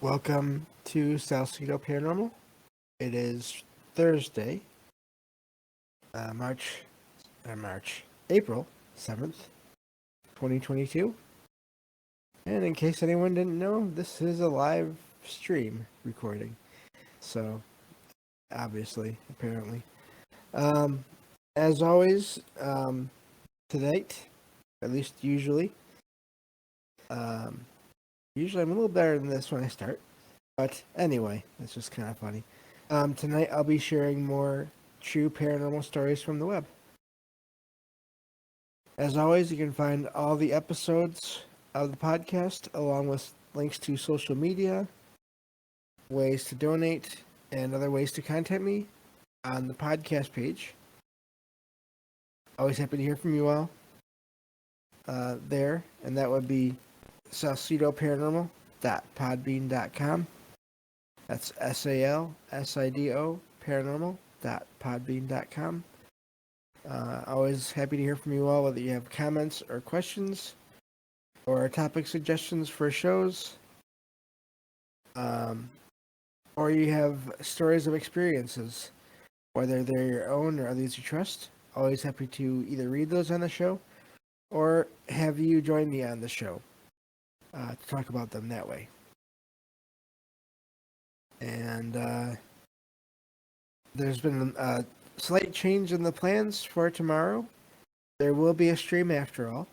Welcome to Salcedo Paranormal. It is Thursday, April 7th, 2022. And in case anyone didn't know, this is a live stream recording. So, obviously, apparently. Um, as always, tonight, at least um, usually I'm a little better than this when I start. But anyway, that's just kind of funny. Tonight I'll be sharing more true paranormal stories from the web. As always, you can find all the episodes of the podcast along with links to social media, ways to donate, and other ways to contact me on the podcast page. Always happy to hear from you all there, and that would be salcidoparanormal.podbean.com. That's SALSIDO paranormal.podbean.com. Always happy to hear from you all, whether you have comments or questions or topic suggestions for shows, or you have stories of experiences, whether they're your own or others you trust. Always happy to either read those on the show or have you join me on the show to talk about them that way. And there's been a slight change in the plans for tomorrow. There will be a stream after all.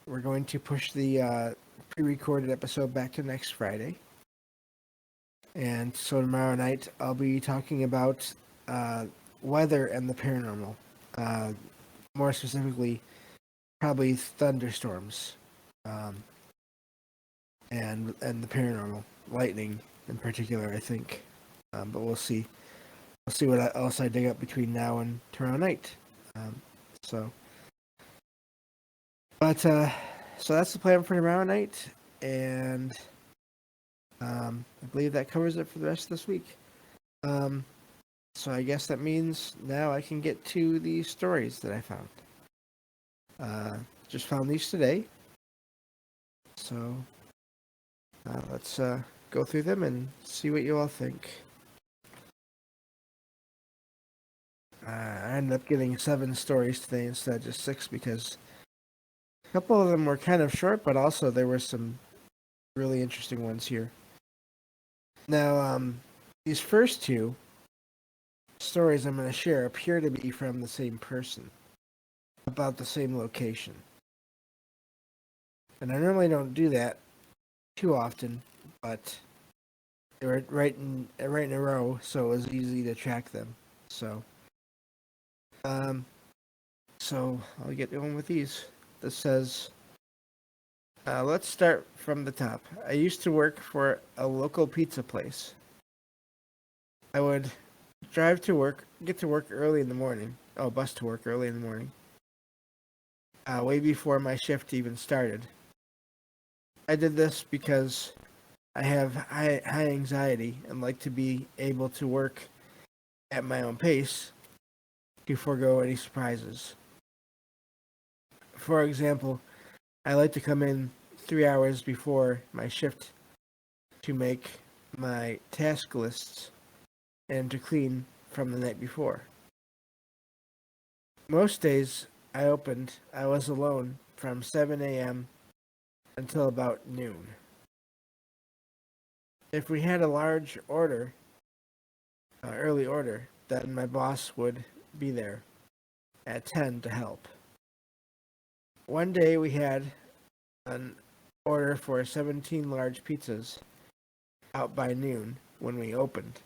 We're going to push the pre-recorded episode back to next Friday. And so tomorrow night I'll be talking about weather and the paranormal. More specifically, probably thunderstorms, and the paranormal, lightning in particular, I think. But we'll see. We'll see what else I dig up between now and tomorrow night. So that's the plan for tomorrow night, and I believe that covers it for the rest of this week. So I guess that means now I can get to the stories that I found. Just found these today. So let's go through them and see what you all think. I ended up getting 7 stories today instead of just 6 because a couple of them were kind of short, but also there were some really interesting ones here. Now, these first 2 stories I'm going to share appear to be from the same person, about the same location. And I normally don't do that too often, but they were right in a row, so it was easy to track them. So I'll get going with these. This says, let's start from the top. I used to work for a local pizza place. I would drive to work, get to work early in the morning. Oh, bus to work early in the morning. Way before my shift even started. I did this because I have high anxiety and like to be able to work at my own pace to forego any surprises. For example, I like to come in 3 hours before my shift to make my task lists and to clean from the night before. Most days I was alone from 7 a.m. until about noon. If we had a large order, early order, then my boss would be there at 10 to help. One day we had an order for 17 large pizzas out by noon when we opened.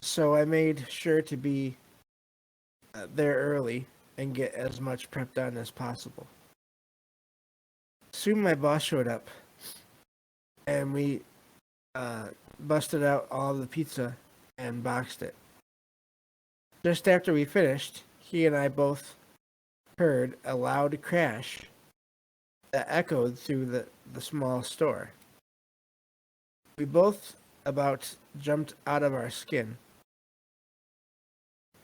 So I made sure to be there early and get as much prep done as possible. Soon my boss showed up and we busted out all the pizza and boxed it. Just after we finished, he and I both heard a loud crash that echoed through the small store. We both about jumped out of our skin.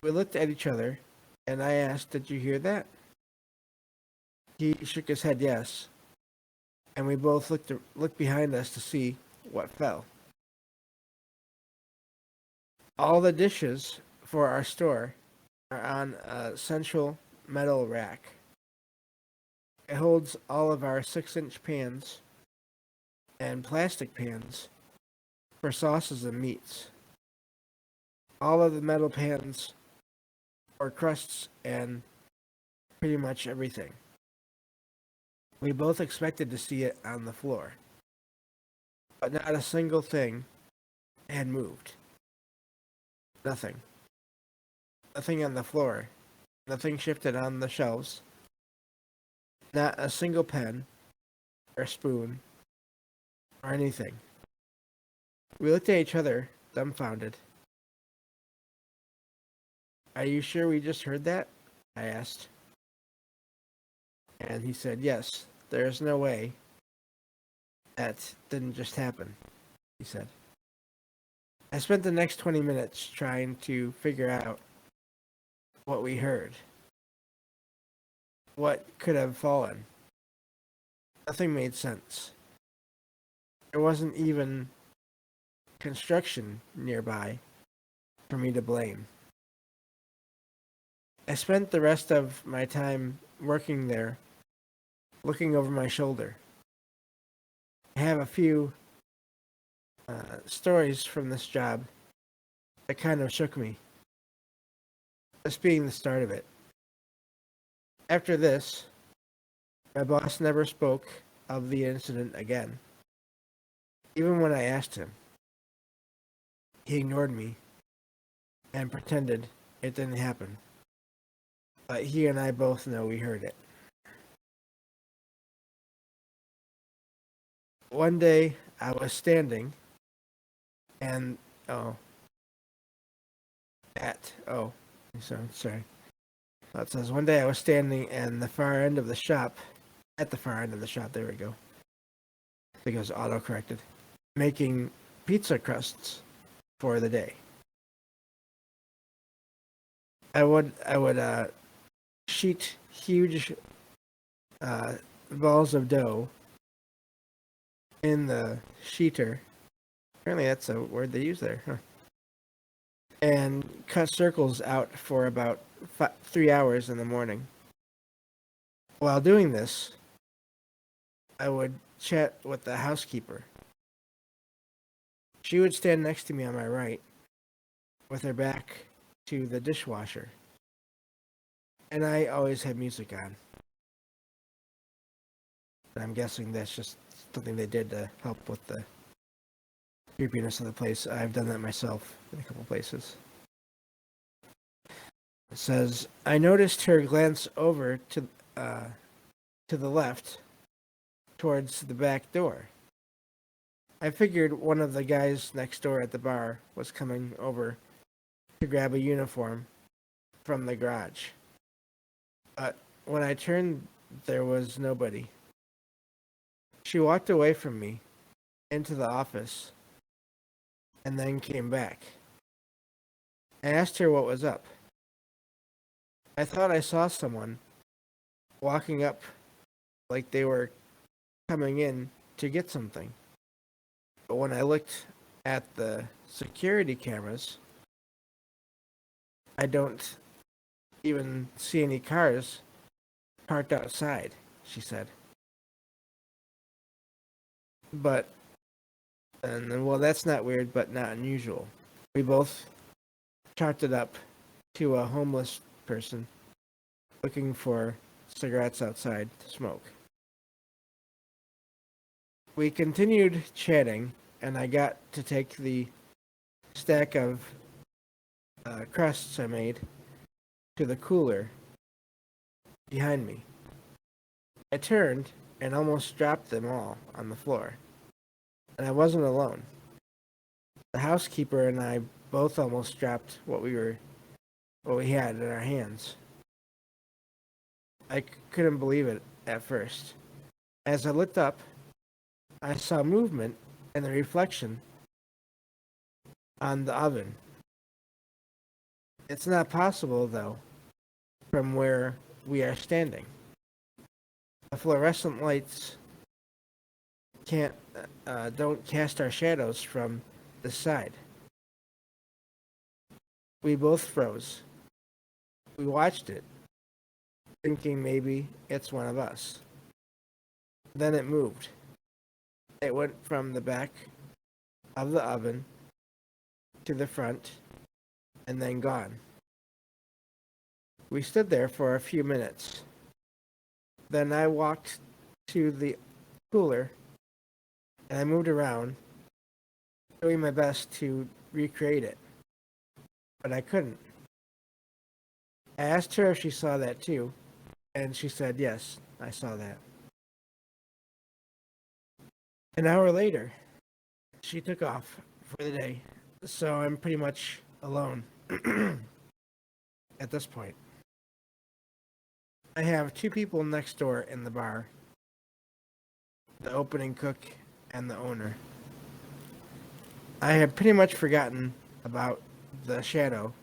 We looked at each other, and I asked, "Did you hear that?" He shook his head yes. and we both looked behind us to see what fell. All the dishes for our store are on a central metal rack. It holds all of our 6-inch pans and plastic pans for sauces and meats. All of the metal pans for crusts and pretty much everything. We both expected to see it on the floor, but not a single thing had moved. Nothing. Nothing on the floor. Nothing shifted on the shelves. Not a single pen or spoon or anything. We looked at each other, dumbfounded. Are you sure we just heard that? I asked. And he said, yes, there's no way that didn't just happen, he said. I spent the next 20 minutes trying to figure out what we heard. What could have fallen? Nothing made sense. There wasn't even construction nearby for me to blame. I spent the rest of my time working there, looking over my shoulder. I have a few stories from this job that kind of shook me, this being the start of it. After this, my boss never spoke of the incident again. Even when I asked him, he ignored me and pretended it didn't happen. But he and I both know we heard it. One day, I was standing and, sorry. It says, one day I was standing at the far end of the shop, there we go. I think it was auto-corrected, making pizza crusts for the day. I would sheet huge balls of dough in the sheeter. Apparently that's a word they use there, huh? And cut circles out for about 3 hours in the morning. While doing this, I would chat with the housekeeper. She would stand next to me on my right, with her back to the dishwasher. And I always had music on. I'm guessing that's just something they did to help with the creepiness of the place. I've done that myself in a couple places. It says, I noticed her glance over to the left, towards the back door. I figured one of the guys next door at the bar was coming over to grab a uniform from the garage. But when I turned, there was nobody. She walked away from me into the office and then came back. I asked her what was up. I thought I saw someone walking up like they were coming in to get something. But when I looked at the security cameras, I don't even see any cars parked outside, she said. But, well, that's not weird, but not unusual. We both chalked it up to a homeless person looking for cigarettes outside to smoke. We continued chatting, and I got to take the stack of crusts I made to the cooler behind me. I turned and almost dropped them all on the floor. And I wasn't alone. The housekeeper and I both almost dropped what we had in our hands. I couldn't believe it at first. As I looked up, I saw movement and the reflection on the oven. It's not possible, though, from where we are standing. The fluorescent lights can't don't cast our shadows from the side. We both froze. We watched it, thinking maybe it's one of us. Then it moved. It went from the back of the oven to the front and then gone. We stood there for a few minutes. Then I walked to the cooler and I moved around, doing my best to recreate it, but I couldn't. I asked her if she saw that too, and she said, yes, I saw that. An hour later, she took off for the day, so I'm pretty much alone at this point. I have two people next door in the bar, the opening cook and the owner. I had pretty much forgotten about the shadow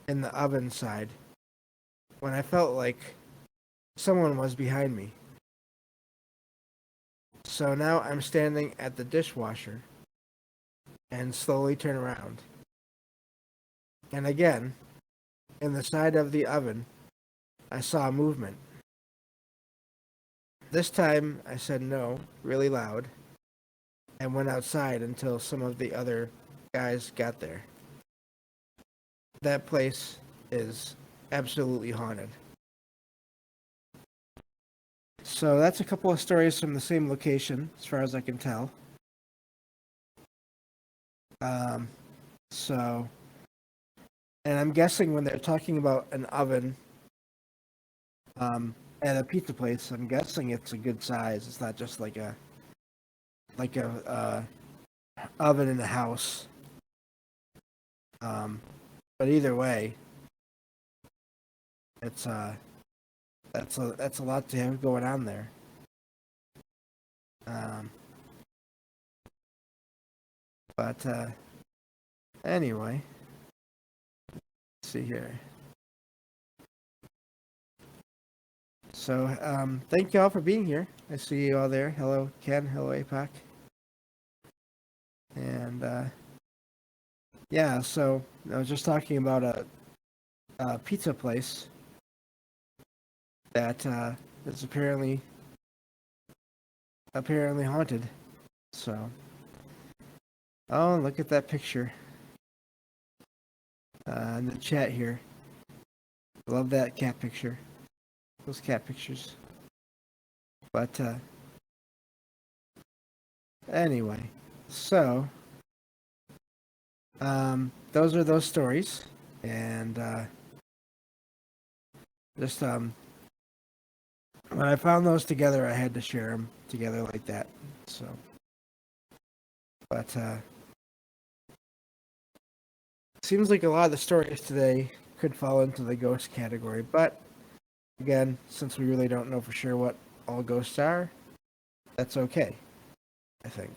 in the oven side when I felt like someone was behind me. So now I'm standing at the dishwasher and slowly turn around. And again, in the side of the oven, I saw movement. This time I said no really loud and went outside until some of the other guys got there. That place is absolutely haunted. So that's a couple of stories from the same location, as far as I can tell. Um, so, and I'm guessing when they're talking about an oven at a pizza place, I'm guessing it's a good size. It's not just like a oven in a house. But either way, it's that's a lot to have going on there. Um, but anyway, let's see here. So thank you all for being here. I see you all there. Hello, Ken. Hello, APAC. And yeah, so I was just talking about a pizza place that is apparently haunted. So, oh, look at that picture in the chat here. Love that cat picture. Those cat pictures. But anyway, so those are those stories, and just when I found those together, I had to share them together like that. So, but seems like a lot of the stories today could fall into the ghost category, but again, since we really don't know for sure what all ghosts are, that's okay, I think.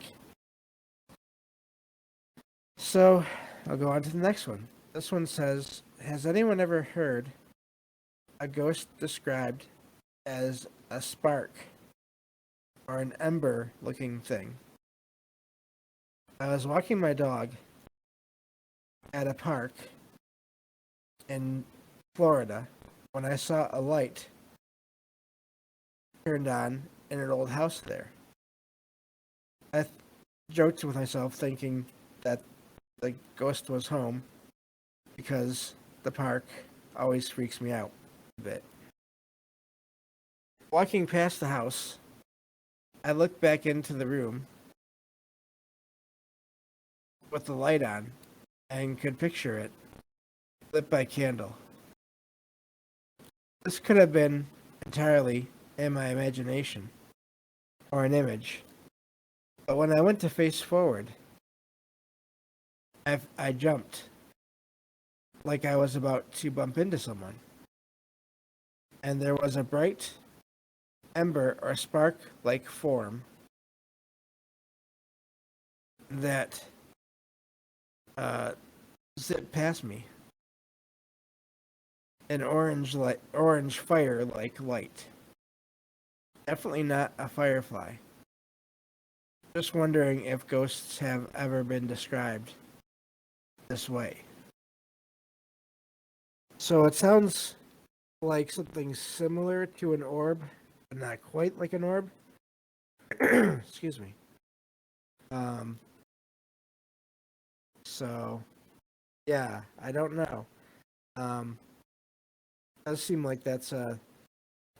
So, I'll go on to the next one. This one says, has anyone ever heard a ghost described as a spark or an ember looking thing? I was walking my dog at a park in Florida when I saw a light turned on in an old house there. I joked with myself thinking that the ghost was home because the park always freaks me out a bit. Walking past the house, I looked back into the room with the light on and could picture it lit by candle. This could have been entirely in my imagination or an image, but when I went to face forward, I jumped like I was about to bump into someone, and there was a bright ember or spark like form that zipped past me. An orange fire like light. Definitely not a firefly. Just wondering if ghosts have ever been described this way. So it sounds like something similar to an orb, but not quite like an orb. Excuse me. Um, so yeah, I don't know. Um, does seem like that's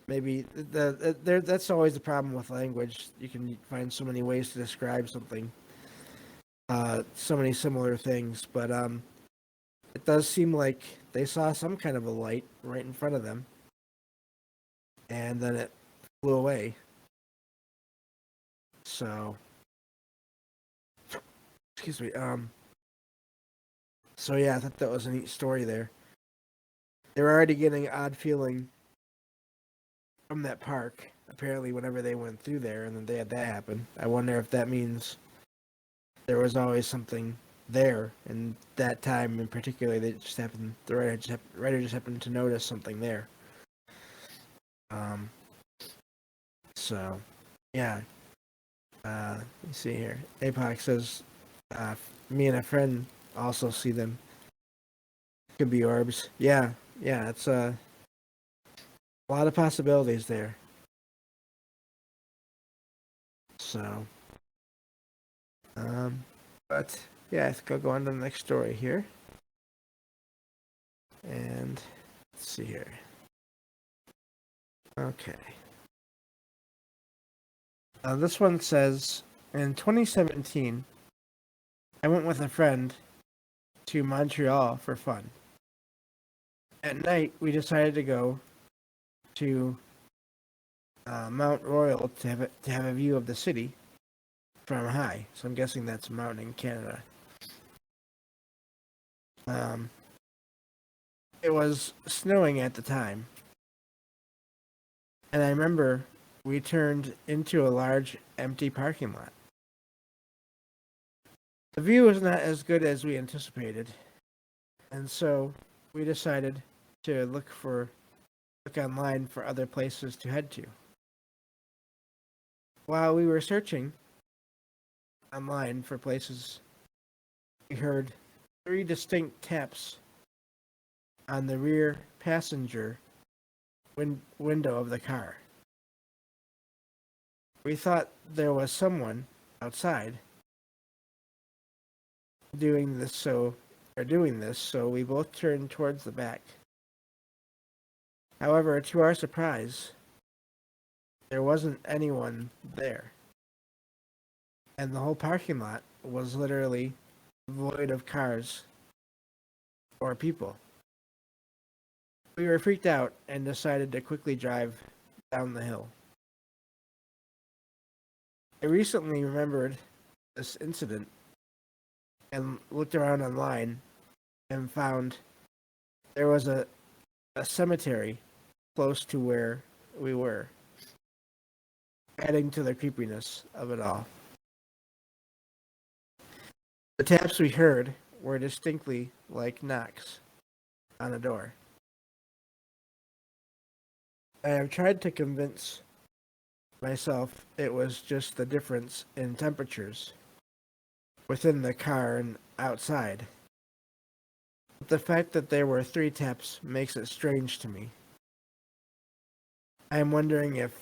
maybe there. That's always the problem with language. You can find so many ways to describe something, so many similar things. But it does seem like they saw some kind of a light right in front of them, and then it flew away. So, excuse me. So yeah, I thought that was a neat story there. They were already getting an odd feeling from that park. Apparently, whenever they went through there, and then they had that happen. I wonder if that means there was always something there, and that time in particular, they just happened. The writer just happened to notice something there. Um. So, yeah. Let me see here. APOC says, me and a friend also see them. Could be orbs. Yeah, yeah. It's a lot of possibilities there. So, um, but yeah, I think I'll go on to the next story here. And let's see here. Okay. This one says, in 2017, I went with a friend to Montreal for fun. At night, we decided to go to Mount Royal to have a view of the city from high. So I'm guessing that's a mountain in Canada. Um, it was snowing at the time, and I remember we turned into a large empty parking lot. The view was not as good as we anticipated, and so we decided to look online for other places to head to. While we were searching online for places, we heard three distinct taps on the rear passenger window of the car. We thought there was someone outside doing this, so we both turned towards the back. However, to our surprise, there wasn't anyone there, and the whole parking lot was literally void of cars or people. We were freaked out and decided to quickly drive down the hill. I recently remembered this incident and looked around online and found there was a cemetery close to where we were, adding to the creepiness of it all. The taps we heard were distinctly like knocks on a door. I have tried to convince myself it was just the difference in temperatures within the car and outside. But the fact that there were three taps makes it strange to me. I am wondering if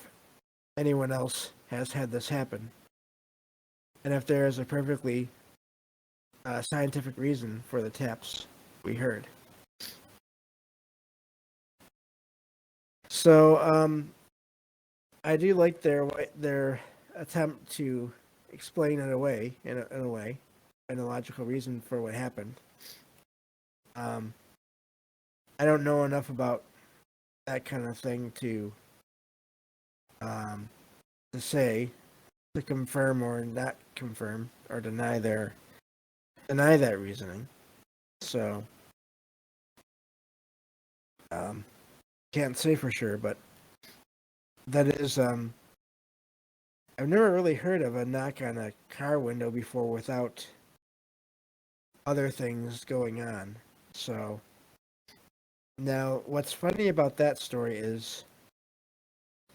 anyone else has had this happen, and if there is a perfectly scientific reason for the taps we heard. So, I do like their attempt to explain it away in a way, and a logical reason for what happened. Um, I don't know enough about that kind of thing um, to say to confirm or not confirm or deny that reasoning. So can't say for sure, but that is I've never really heard of a knock on a car window before without other things going on. So now what's funny about that story is,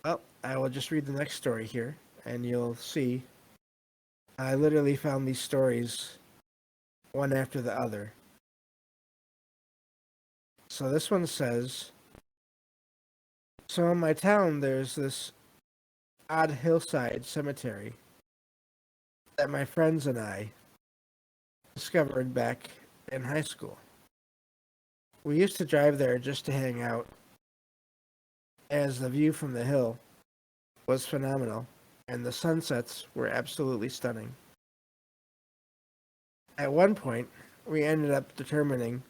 well, I will just read the next story here and you'll see I literally found these stories one after the other. So this one says, so in my town, there's this odd hillside cemetery that my friends and I discovered back in high school. We used to drive there just to hang out, as the view from the hill was phenomenal and the sunsets were absolutely stunning. At one point, we ended up determining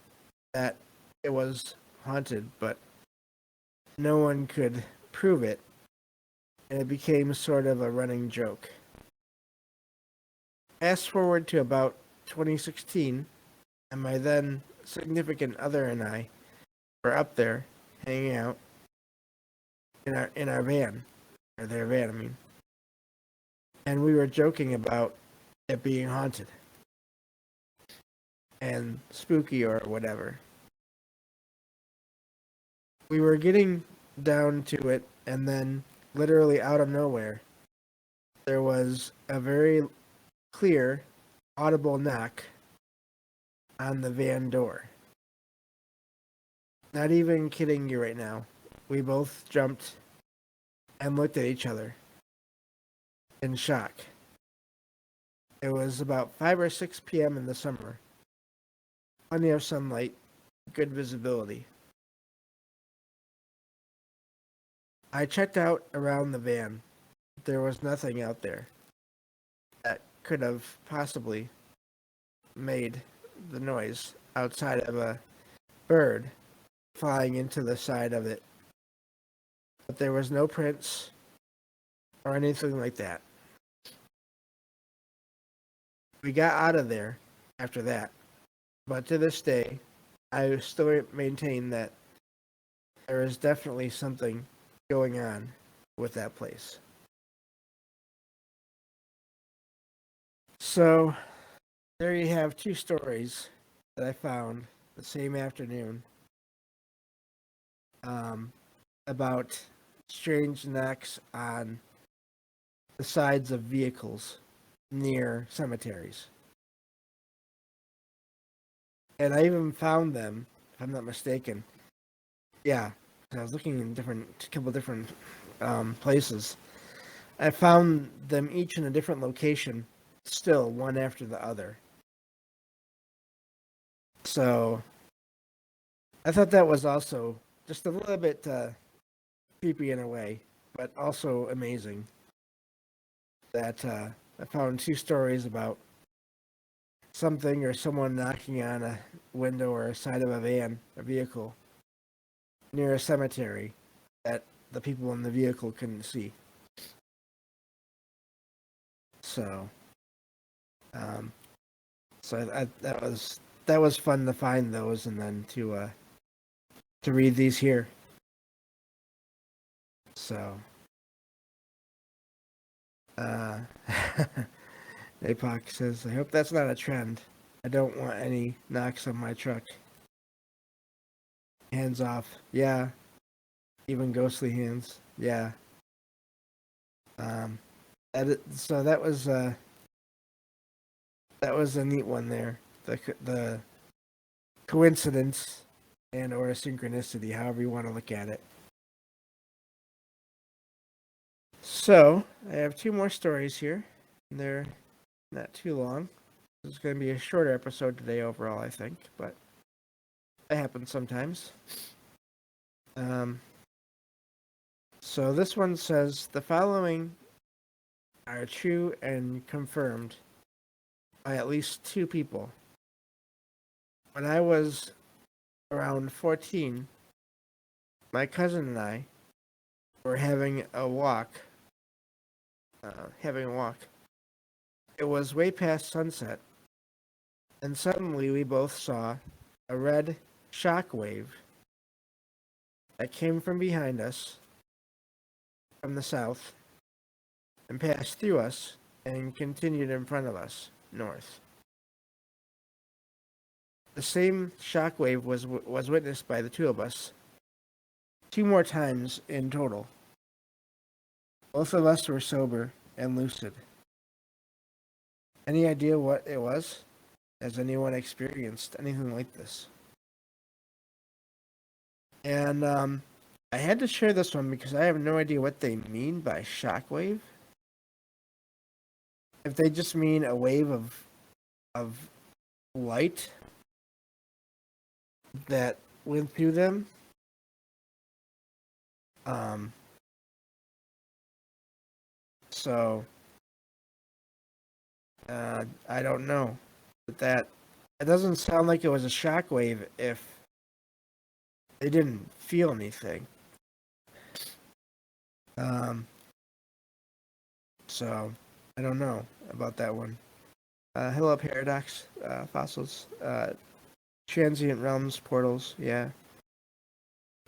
that it was haunted, but no one could prove it, and it became sort of a running joke. Fast forward to about 2016, and my then significant other and I were up there hanging out in our van, or their van, I mean, and we were joking about it being haunted and spooky or whatever. We were getting down to it, and then, literally out of nowhere, there was a very clear, audible knock on the van door. Not even kidding you right now. We both jumped and looked at each other in shock. It was about 5 or 6 p.m. in the summer. Plenty of sunlight, good visibility. I checked out around the van. There was nothing out there that could have possibly made the noise outside of a bird flying into the side of it. But there was no prints or anything like that. We got out of there after that, but to this day, I still maintain that there is definitely something going on with that place. So, there you have 2 stories that I found the same afternoon about strange knocks on the sides of vehicles near cemeteries. And I even found them, if I'm not mistaken. Yeah, I was looking in a couple different places. I found them each in a different location, still one after the other. So I thought that was also just a little bit creepy in a way, but also amazing that I found 2 stories about something or someone knocking on a window or a side of a vehicle, near a cemetery that the people in the vehicle couldn't see. So, um, that was fun to find those, and then to read these here. So, uh, APOC says, I hope that's not a trend. I don't want any knocks on my truck. Hands off. Yeah. Even ghostly hands. Yeah. Um, so that was a neat one there. The coincidence and or a synchronicity, however you want to look at it. So I have 2 more stories here. They're not too long. This is going to be a shorter episode today overall, I think, but that happens sometimes. So this one says, the following are true and confirmed by at least 2 people. When I was around 14, my cousin and I were having a walk. It was way past sunset, and suddenly we both saw a red shock wave that came from behind us from the south and passed through us and continued in front of us north. The same shock wave was witnessed by the 2 of us 2 more times in total. Both of us were sober and lucid. Any idea what it was? Has anyone experienced anything like this? And I had to share this one because I have no idea what they mean by shockwave. If they just mean a wave of light that went through them, um, so I don't know, but that it doesn't sound like it was a shockwave if they didn't feel anything. Um, so I don't know about that one. Hello, Paradox, fossils, transient realms, portals, yeah.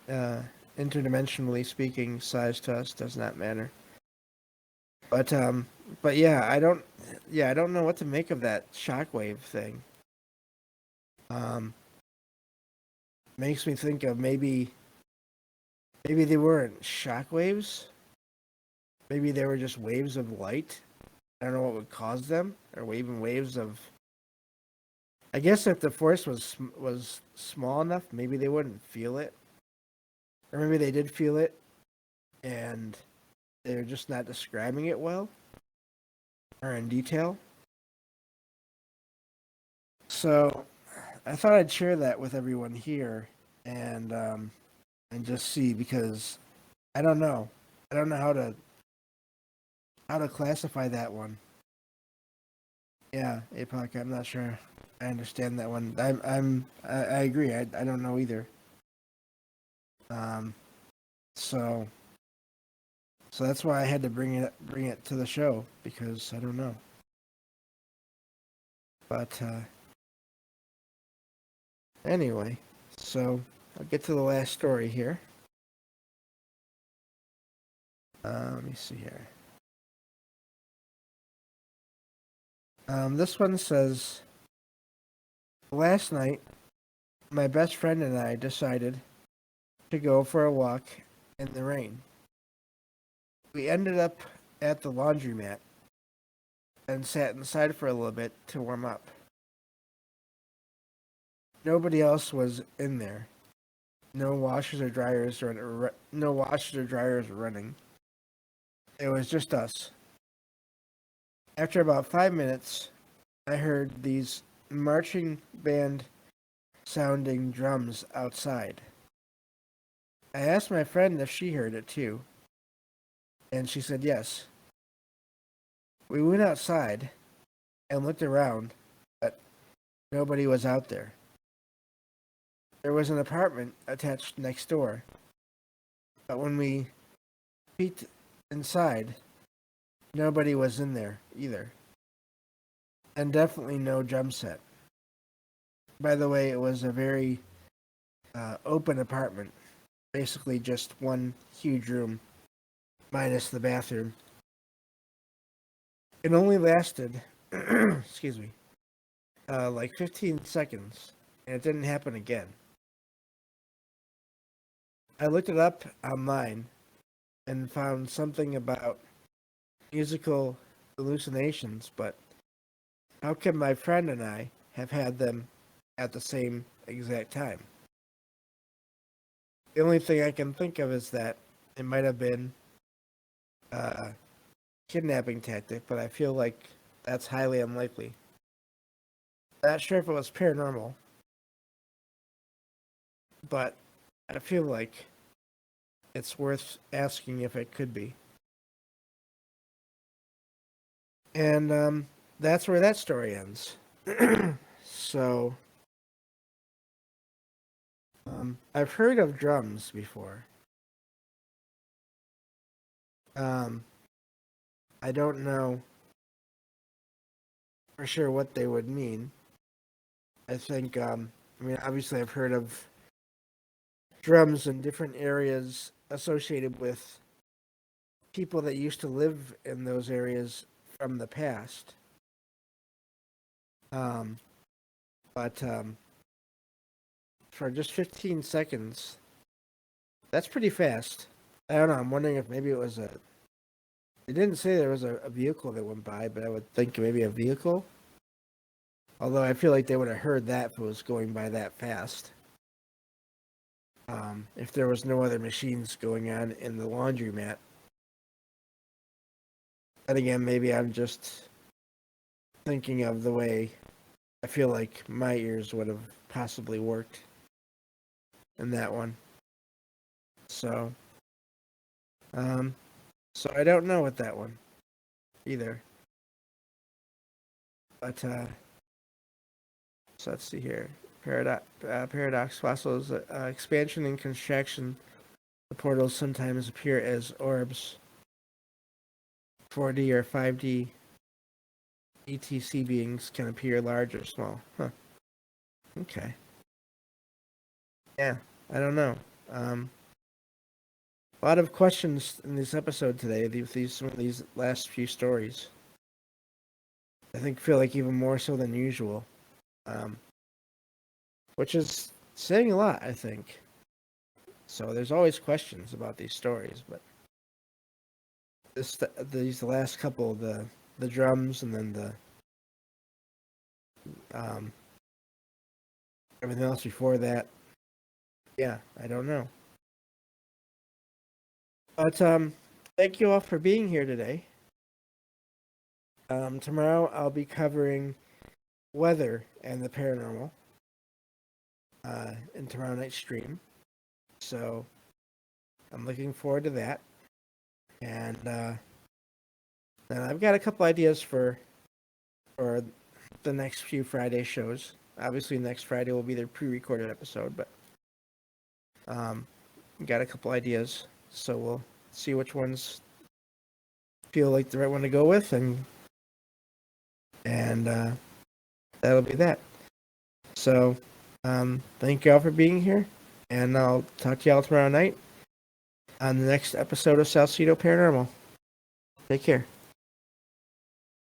Uh, Interdimensionally speaking, size to us does not matter. But yeah, I don't know what to make of that shockwave thing. Makes me think of maybe they weren't shockwaves. Maybe they were just waves of light. I don't know what would cause them, or even waves of. I guess if the force was small enough, maybe they wouldn't feel it, or maybe they did feel it, and they're just not describing it well or in detail. So I thought I'd share that with everyone here, and just see, because I don't know. I don't know how to classify that one. Yeah, APOC. I'm not sure. I understand that one. I agree. I don't know either. Um, so that's why I had to bring it to the show, because I don't know. But anyway, so I'll get to the last story here. Let me see here. This one says, last night, my best friend and I decided to go for a walk in the rain. We ended up at the laundromat and sat inside for a little bit to warm up. Nobody else was in there. No washers or dryers no washers or dryers were running. It was just us. After about 5 minutes, I heard these marching band sounding drums outside. I asked my friend if she heard it too, and she said yes. We went outside and looked around, but nobody was out there. There was an apartment attached next door, but when we peeked inside, nobody was in there either. And definitely no drum set. By the way, it was a very open apartment. Basically just one huge room, minus the bathroom. It only lasted, excuse me, like 15 seconds, and it didn't happen again. I looked it up online and found something about musical hallucinations, but how can my friend and I have had them at the same exact time? The only thing I can think of is that it might have been a kidnapping tactic, but I feel like that's highly unlikely. Not sure if it was paranormal, but I feel like it's worth asking if it could be. And that's where that story ends. So, I've heard of drums before. Um, I don't know for sure what they would mean. I think, I mean, obviously, I've heard of drums in different areas associated with people that used to live in those areas from the past. Um, but for just 15 seconds, that's pretty fast. I don't know. I'm wondering if maybe it was They didn't say there was a vehicle that went by, but I would think maybe a vehicle. Although I feel like they would have heard that if it was going by that fast. If there was no other machines going on in the laundromat. But again, maybe I'm just thinking of the way I feel like my ears would have possibly worked in that one. So, so I don't know with that one either. But so let's see here. Paradox fossils expansion and contraction. The portals sometimes appear as orbs. 4D or 5D ETC beings can appear large or small. Huh. Okay. Yeah, I don't know. A lot of questions in this episode today. Some of these last few stories. I think feel like even more so than usual, which is saying a lot. I think. So there's always questions about these stories, but these last couple, the drums and then the everything else before that. Yeah, I don't know. But thank you all for being here today. Tomorrow I'll be covering weather and the paranormal in tomorrow night's stream. So I'm looking forward to that. And then I've got a couple ideas for the next few Friday shows. Obviously, next Friday will be their pre-recorded episode, but got a couple ideas. So we'll see which ones feel like the right one to go with, and that'll be that. So thank you all for being here, and I'll talk to y'all tomorrow night on the next episode of Salcedo Paranormal. Take care.